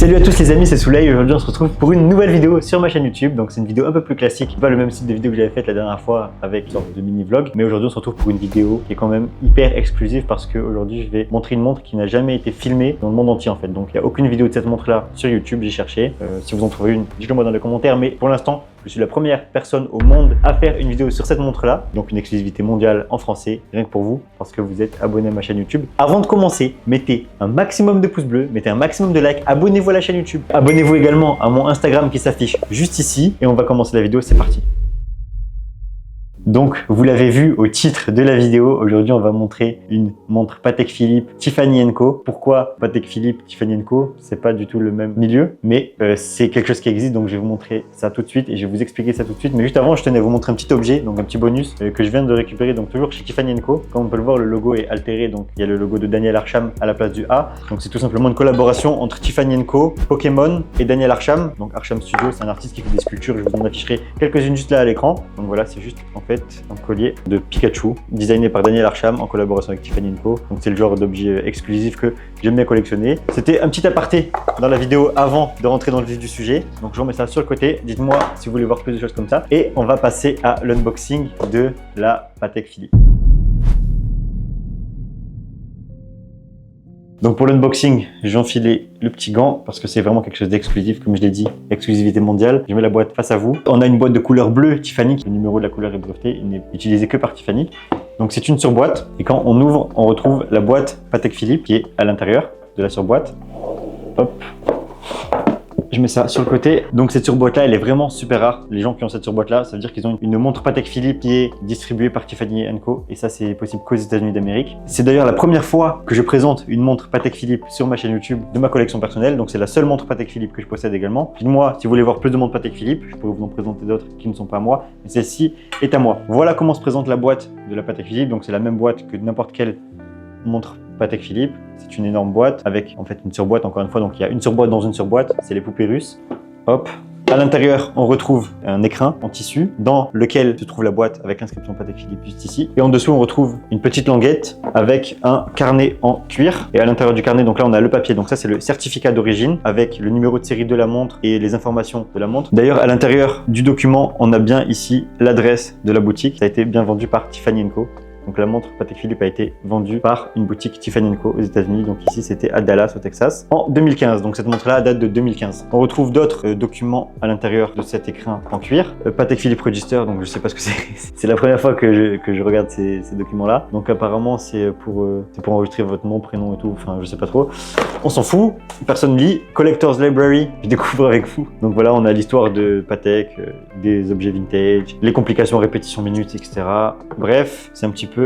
Salut à tous les amis, c'est Souley. Aujourd'hui on se retrouve pour une nouvelle vidéo sur ma chaîne YouTube. Donc c'est une vidéo un peu plus classique, pas le même style de vidéo que j'avais faite la dernière fois avec une sorte de mini vlog. Mais aujourd'hui on se retrouve pour une vidéo qui est quand même hyper exclusive parce qu'aujourd'hui je vais montrer une montre qui n'a jamais été filmée dans le monde entier en fait. Donc il n'y a aucune vidéo de cette montre là sur YouTube, j'ai cherché. Si vous en trouvez une, dites-le moi dans les commentaires. Mais pour l'instant, je suis la première personne au monde à faire une vidéo sur cette montre là. Donc une exclusivité mondiale en français, rien que pour vous, parce que vous êtes abonné à ma chaîne YouTube. Avant de commencer, mettez un maximum de pouces bleus, mettez un maximum de likes, abonnez-vous à la chaîne YouTube. Abonnez-vous également à mon Instagram qui s'affiche juste ici. Et on va commencer la vidéo, c'est parti. Donc, vous l'avez vu au titre de la vidéo, aujourd'hui on va montrer une montre Patek Philippe Tiffany & Co. Pourquoi Patek Philippe Tiffany & Co? C'est pas du tout le même milieu, mais c'est quelque chose qui existe, donc je vais vous montrer ça tout de suite et je vais vous expliquer ça tout de suite. Mais juste avant, je tenais à vous montrer un petit objet, donc un petit bonus que je viens de récupérer, donc toujours chez Tiffany & Co. Comme on peut le voir, le logo est altéré, donc il y a le logo de Daniel Arsham à la place du A. Donc c'est tout simplement une collaboration entre Tiffany & Co, Pokémon et Daniel Arsham. Donc Arsham Studio, c'est un artiste qui fait des sculptures, je vous en afficherai quelques-unes juste là à l'écran. Donc voilà, c'est juste en fait un collier de Pikachu designé par Daniel Arsham en collaboration avec Tiffany & Co. Donc c'est le genre d'objet exclusif que j'aime bien collectionner. C'était un petit aparté dans la vidéo avant de rentrer dans le vif du sujet. Donc je remets ça sur le côté. Dites-moi si vous voulez voir plus de choses comme ça. Et on va passer à l'unboxing de la Patek Philippe. Donc pour l'unboxing, j'ai enfilé le petit gant parce que c'est vraiment quelque chose d'exclusif, comme je l'ai dit, exclusivité mondiale. Je mets la boîte face à vous. On a une boîte de couleur bleue Tiffany, le numéro de la couleur est breveté, il n'est utilisé que par Tiffany. Donc c'est une surboîte et quand on ouvre, on retrouve la boîte Patek Philippe qui est à l'intérieur de la surboîte. Hop. Je mets ça sur le côté. Donc cette surboîte là, elle est vraiment super rare. Les gens qui ont cette surboîte là, ça veut dire qu'ils ont une montre Patek Philippe qui est distribuée par Tiffany & Co. Et ça, c'est possible qu'aux États-Unis d'Amérique. C'est d'ailleurs la première fois que je présente une montre Patek Philippe sur ma chaîne YouTube de ma collection personnelle. Donc c'est la seule montre Patek Philippe que je possède également. Dites-moi si vous voulez voir plus de montres Patek Philippe. Je pourrais vous en présenter d'autres qui ne sont pas à moi. Mais celle-ci est à moi. Voilà comment se présente la boîte de la Patek Philippe. Donc c'est la même boîte que n'importe quelle montre Patek Philippe. C'est une énorme boîte avec en fait une surboîte encore une fois. Donc il y a une surboîte dans une surboîte. C'est les poupées russes. Hop. À l'intérieur, on retrouve un écrin en tissu dans lequel se trouve la boîte avec l'inscription Patek Philippe juste ici. Et en dessous, on retrouve une petite languette avec un carnet en cuir. Et à l'intérieur du carnet, donc là, on a le papier. Donc ça, c'est le certificat d'origine avec le numéro de série de la montre et les informations de la montre. D'ailleurs, à l'intérieur du document, on a bien ici l'adresse de la boutique. Ça a été bien vendu par Tiffany & Co. Donc la montre Patek Philippe a été vendue par une boutique Tiffany & Co aux États-Unis. Donc ici c'était à Dallas au Texas en 2015. Donc cette montre-là date de 2015. On retrouve d'autres documents à l'intérieur de cet écrin en cuir. Patek Philippe Register, donc je sais pas ce que c'est. C'est la première fois que je regarde ces documents-là. Donc apparemment c'est pour enregistrer votre nom, prénom et tout. Enfin je sais pas trop. On s'en fout. Personne lit. Collector's Library, je découvre avec vous. Donc voilà, on a l'histoire de Patek, des objets vintage, les complications répétition minutes, etc. Bref, c'est un petit peu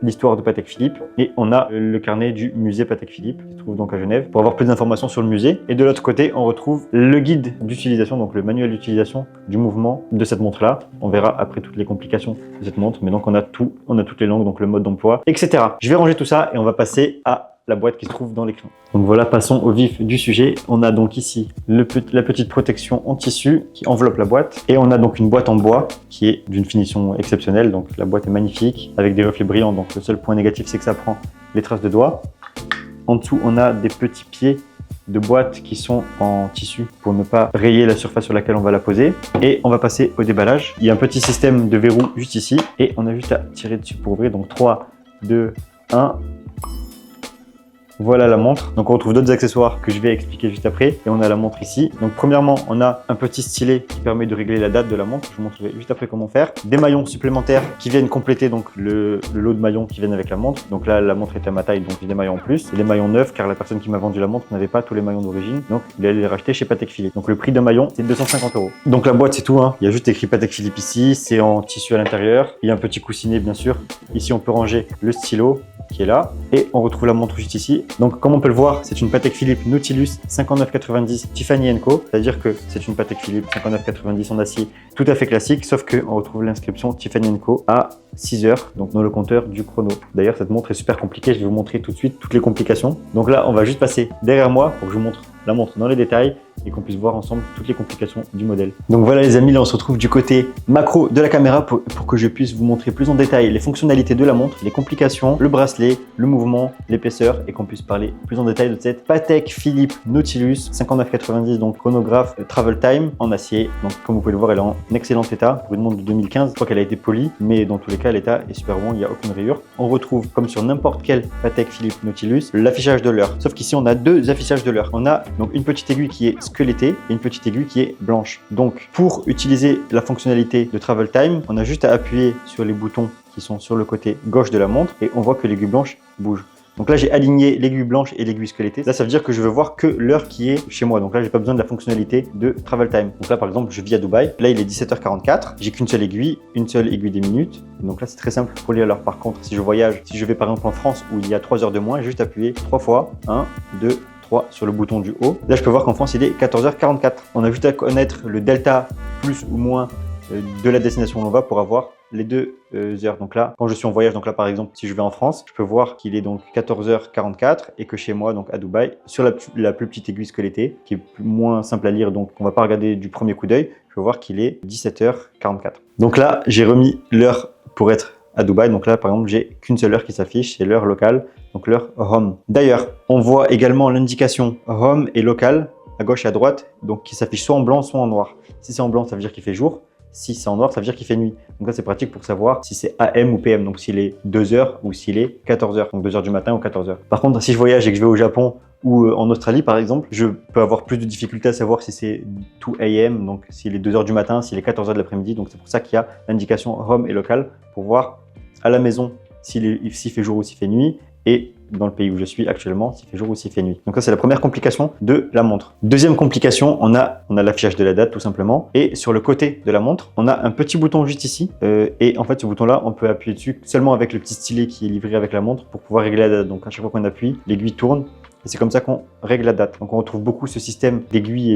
l'histoire de Patek Philippe et on a le carnet du musée Patek Philippe qui se trouve donc à Genève pour avoir plus d'informations sur le musée. Et de l'autre côté, on retrouve le guide d'utilisation, donc le manuel d'utilisation du mouvement de cette montre là. On verra après toutes les complications de cette montre, mais donc on a toutes les langues, donc le mode d'emploi, etc. Je vais ranger tout ça et on va passer à la boîte qui se trouve dans l'écran. Donc voilà, passons au vif du sujet. On a donc ici la petite protection en tissu qui enveloppe la boîte. Et on a donc une boîte en bois qui est d'une finition exceptionnelle. Donc la boîte est magnifique avec des reflets brillants. Donc le seul point négatif, c'est que ça prend les traces de doigts. En dessous, on a des petits pieds de boîte qui sont en tissu pour ne pas rayer la surface sur laquelle on va la poser. Et on va passer au déballage. Il y a un petit système de verrou juste ici. Et on a juste à tirer dessus pour ouvrir. Donc 3, 2, 1... Voilà la montre. Donc on retrouve d'autres accessoires que je vais expliquer juste après. Et on a la montre ici. Donc premièrement, on a un petit stylet qui permet de régler la date de la montre. Je vous montrerai juste après comment faire. Des maillons supplémentaires qui viennent compléter donc le lot de maillons qui viennent avec la montre. Donc là, la montre est à ma taille, donc j'ai des maillons en plus. Et des maillons neufs car la personne qui m'a vendu la montre n'avait pas tous les maillons d'origine. Donc il allait les racheter chez Patek Philippe. Donc le prix d'un maillon, c'est 250 €. Donc la boîte, c'est tout, hein. Il y a juste écrit Patek Philippe ici. C'est en tissu à l'intérieur. Il y a un petit coussinet, bien sûr. Ici, on peut ranger le stylo qui est là. Et on retrouve la montre juste ici. Donc comme on peut le voir, c'est une Patek Philippe Nautilus 5990 Tiffany & Co. C'est-à-dire que c'est une Patek Philippe 5990 en acier tout à fait classique, sauf qu'on retrouve l'inscription Tiffany & Co. à 6 heures, donc dans le compteur du chrono. D'ailleurs, cette montre est super compliquée. Je vais vous montrer tout de suite toutes les complications. Donc là, on va juste passer derrière moi pour que je vous montre la montre dans les détails et qu'on puisse voir ensemble toutes les complications du modèle. Donc voilà les amis, là on se retrouve du côté macro de la caméra pour que je puisse vous montrer plus en détail les fonctionnalités de la montre, les complications, le bracelet, le mouvement, l'épaisseur et qu'on puisse parler plus en détail de cette Patek Philippe Nautilus 5990, donc chronographe Travel Time en acier. Donc comme vous pouvez le voir, elle est en excellent état pour une montre de 2015. Je crois qu'elle a été polie, mais dans tous les cas l'état est super bon, il n'y a aucune rayure. On retrouve comme sur n'importe quel Patek Philippe Nautilus l'affichage de l'heure, sauf qu'ici on a deux affichages de l'heure. On a donc une petite aiguille qui est squelettée et une petite aiguille qui est blanche. Donc pour utiliser la fonctionnalité de Travel Time, on a juste à appuyer sur les boutons qui sont sur le côté gauche de la montre et on voit que l'aiguille blanche bouge. Donc là, j'ai aligné l'aiguille blanche et l'aiguille squelettée. Là, ça veut dire que je veux voir que l'heure qui est chez moi. Donc là, j'ai pas besoin de la fonctionnalité de Travel Time. Donc là, par exemple, je vis à Dubaï. Là, il est 17h44. J'ai qu'une seule aiguille des minutes. Et donc là, c'est très simple pour lire l'heure. Par contre, si je voyage, si je vais par exemple en France où il y a 3 heures de moins, juste appuyer 3 fois. 1, 2, 3 sur le bouton du haut. Là, je peux voir qu'en France, il est 14h44. On a juste à connaître le delta plus ou moins de la destination où l'on va pour avoir les deux heures. Donc là, quand je suis en voyage, donc là par exemple, si je vais en France, je peux voir qu'il est donc 14h44 et que chez moi, donc à Dubaï, sur la plus petite aiguille squelettée, qui est moins simple à lire, donc on va pas regarder du premier coup d'œil, je peux voir qu'il est 17h44. Donc là, j'ai remis l'heure pour être à Dubaï. Donc là, par exemple, j'ai qu'une seule heure qui s'affiche, c'est l'heure locale, donc l'heure home. D'ailleurs, on voit également l'indication home et local à gauche et à droite, donc qui s'affiche soit en blanc, soit en noir. Si c'est en blanc, ça veut dire qu'il fait jour. Si c'est en noir, ça veut dire qu'il fait nuit. Donc là, c'est pratique pour savoir si c'est AM ou PM, donc s'il est 2h ou s'il est 14h, donc 2h du matin ou 14h. Par contre, si je voyage et que je vais au Japon ou en Australie, par exemple, je peux avoir plus de difficultés à savoir si c'est 2 AM, donc s'il est 2h du matin, s'il est 14h de l'après-midi. Donc c'est pour ça qu'il y a l'indication home et local pour voir à la maison s'il fait jour ou s'il fait nuit et dans le pays où je suis actuellement, s'il fait jour ou s'il fait nuit. Donc ça, c'est la première complication de la montre. Deuxième complication, on a l'affichage de la date tout simplement. Et sur le côté de la montre, on a un petit bouton juste ici. Et en fait, ce bouton-là, on peut appuyer dessus seulement avec le petit stylet qui est livré avec la montre pour pouvoir régler la date. Donc à chaque fois qu'on appuie, l'aiguille tourne. Et c'est comme ça qu'on règle la date. Donc on retrouve beaucoup ce système d'aiguilles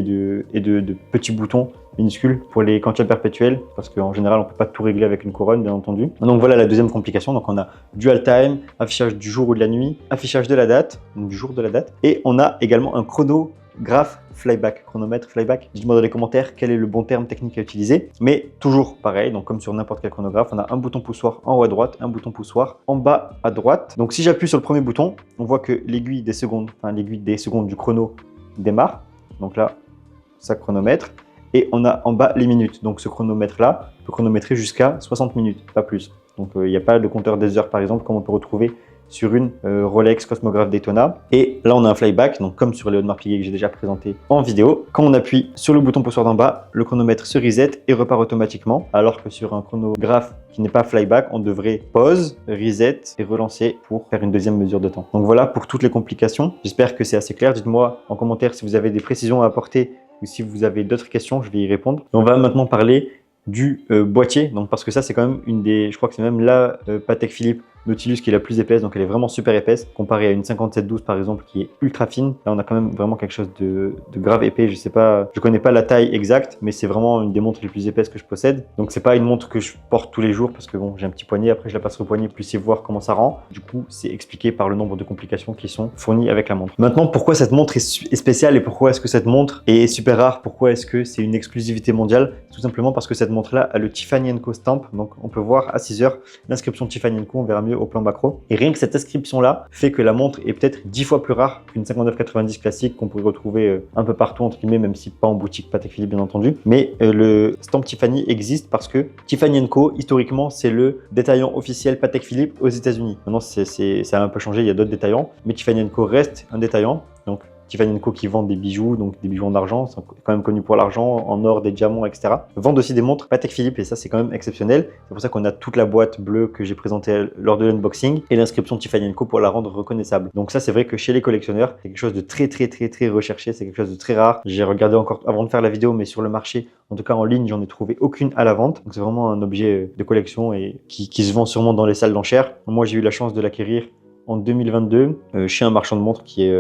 et de petits boutons minuscules pour les quantités perpétuelles, parce qu'en général, on ne peut pas tout régler avec une couronne, bien entendu. Donc voilà la deuxième complication. Donc on a dual time, affichage du jour ou de la nuit, affichage de la date, donc du jour de la date. Et on a également un chronographe flyback, chronomètre flyback. Dites-moi dans les commentaires quel est le bon terme technique à utiliser. Mais toujours pareil, donc comme sur n'importe quel chronographe, on a un bouton poussoir en haut à droite, un bouton poussoir en bas à droite. Donc si j'appuie sur le premier bouton, on voit que l'aiguille des secondes du chrono démarre. Donc là, ça chronomètre. Et on a en bas les minutes. Donc ce chronomètre-là peut chronométrer jusqu'à 60 minutes, pas plus. Donc il n'y a pas de compteur des heures, par exemple, comme on peut retrouver sur une Rolex Cosmograph Daytona. Et là, on a un flyback, donc comme sur les Audemars Piguet que j'ai déjà présenté en vidéo. Quand on appuie sur le bouton poussoir d'en bas, le chronomètre se reset et repart automatiquement. Alors que sur un chronographe qui n'est pas flyback, on devrait pause, reset et relancer pour faire une deuxième mesure de temps. Donc voilà pour toutes les complications. J'espère que c'est assez clair. Dites-moi en commentaire si vous avez des précisions à apporter ou si vous avez d'autres questions, je vais y répondre. On va maintenant parler du boîtier, donc parce que ça c'est quand même je crois que c'est même la Patek Philippe Nautilus qui est la plus épaisse, donc elle est vraiment super épaisse comparée à une 5712 par exemple qui est ultra fine. Là on a quand même vraiment quelque chose de grave épais. Je sais pas, je connais pas la taille exacte, mais c'est vraiment une des montres les plus épaisses que je possède. Donc c'est pas une montre que je porte tous les jours parce que bon, j'ai un petit poignet, après je la passe au poignet plus c'est voir comment ça rend. Du coup c'est expliqué par le nombre de complications qui sont fournies avec la montre. Maintenant, pourquoi cette montre est spéciale et pourquoi est-ce que cette montre est super rare? Pourquoi est-ce que c'est une exclusivité mondiale? Tout simplement parce que cette montre là a le Tiffany & Co stamp. Donc on peut voir à 6 heures l'inscription Tiffany & Co, on verra mieux au plan macro. Et rien que cette inscription-là fait que la montre est peut-être 10 fois plus rare qu'une 5990 classique qu'on pourrait retrouver un peu partout, entre guillemets, même si pas en boutique Patek Philippe, bien entendu. Mais le stamp Tiffany existe parce que Tiffany & Co, historiquement, c'est le détaillant officiel Patek Philippe aux États-Unis. Maintenant, ça a un peu changé, il y a d'autres détaillants, mais Tiffany & Co reste un détaillant. Donc, Tiffany & Co qui vendent des bijoux, donc des bijoux en argent, sont quand même connus pour l'argent, en or, des diamants, etc. Vendent aussi des montres Patek Philippe et ça c'est quand même exceptionnel. C'est pour ça qu'on a toute la boîte bleue que j'ai présentée lors de l'unboxing et l'inscription Tiffany & Co pour la rendre reconnaissable. Donc ça c'est vrai que chez les collectionneurs, c'est quelque chose de très recherché, c'est quelque chose de très rare. J'ai regardé encore avant de faire la vidéo, mais sur le marché, en tout cas en ligne, j'en ai trouvé aucune à la vente. Donc c'est vraiment un objet de collection et qui se vend sûrement dans les salles d'enchères. Moi j'ai eu la chance de l'acquérir en 2022 chez un marchand de montres qui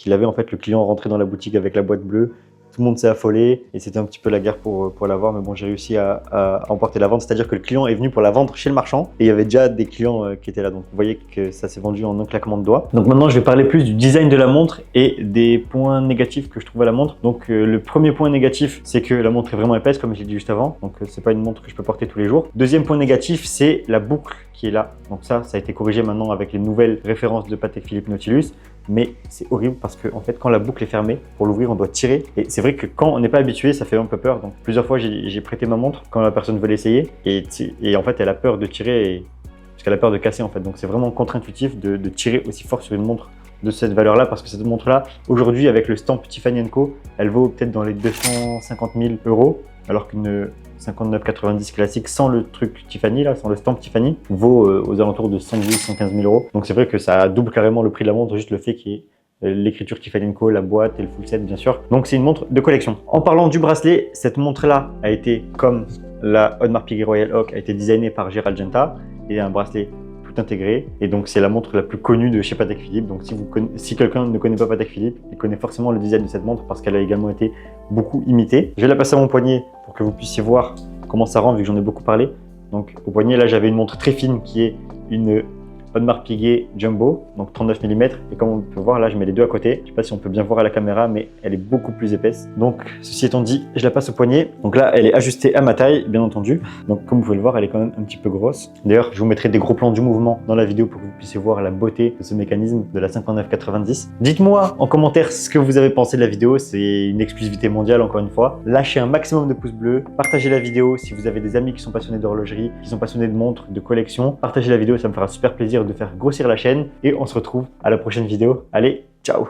l'avait en fait. Le client rentrait dans la boutique avec la boîte bleue, tout le monde s'est affolé et c'était un petit peu la guerre pour l'avoir. Mais bon, j'ai réussi à emporter la vente, c'est-à-dire que le client est venu pour la vendre chez le marchand et il y avait déjà des clients qui étaient là. Donc vous voyez que ça s'est vendu en un claquement de doigts. Donc maintenant, je vais parler plus du design de la montre et des points négatifs que je trouve à la montre. Donc le premier point négatif, c'est que la montre est vraiment épaisse, comme je l'ai dit juste avant. Donc c'est pas une montre que je peux porter tous les jours. Deuxième point négatif, c'est la boucle qui est là. Donc ça a été corrigé maintenant avec les nouvelles références de Patek Philippe Nautilus. Mais c'est horrible parce que en fait, quand la boucle est fermée, pour l'ouvrir, on doit tirer. Et c'est vrai que quand on n'est pas habitué, ça fait un peu peur. Donc plusieurs fois, j'ai prêté ma montre quand la personne veut l'essayer. Et en fait, elle a peur de tirer parce qu'elle a peur de casser en fait. Donc c'est vraiment contre-intuitif de tirer aussi fort sur une montre de cette valeur-là, parce que cette montre-là, aujourd'hui, avec le stamp Tiffany & Co, elle vaut peut-être dans les 250 000 €, alors qu'une 59,90 classique sans le truc Tiffany, là, sans le stamp Tiffany, vaut aux alentours de 110-115 000 €. Donc c'est vrai que ça double carrément le prix de la montre, juste le fait qu'il y ait l'écriture Tiffany & Co, la boîte et le full set bien sûr. Donc c'est une montre de collection. En parlant du bracelet, cette montre-là a été, comme la Audemars Piguet Royal Oak, a été designée par Gérald Genta, et un bracelet intégré, et donc c'est la montre la plus connue de chez Patek Philippe. Donc si quelqu'un ne connaît pas Patek Philippe, il connaît forcément le design de cette montre parce qu'elle a également été beaucoup imitée. Je vais la passer à mon poignet pour que vous puissiez voir comment ça rend, vu que j'en ai beaucoup parlé. Donc au poignet, là j'avais une montre très fine qui est une Audemars Piguet Jumbo, donc 39 mm, et comme on peut voir là, je mets les deux à côté. Je sais pas si on peut bien voir à la caméra, mais elle est beaucoup plus épaisse. Donc ceci étant dit, je la passe au poignet. Donc là, elle est ajustée à ma taille, bien entendu. Donc comme vous pouvez le voir, elle est quand même un petit peu grosse. D'ailleurs, je vous mettrai des gros plans du mouvement dans la vidéo pour que vous puissiez voir la beauté de ce mécanisme de la 5990. Dites-moi en commentaire ce que vous avez pensé de la vidéo. C'est une exclusivité mondiale, encore une fois. Lâchez un maximum de pouces bleus, partagez la vidéo si vous avez des amis qui sont passionnés d'horlogerie, qui sont passionnés de montres, de collection. Partagez la vidéo, ça me fera super plaisir de faire grossir la chaîne, et on se retrouve à la prochaine vidéo. Allez, ciao!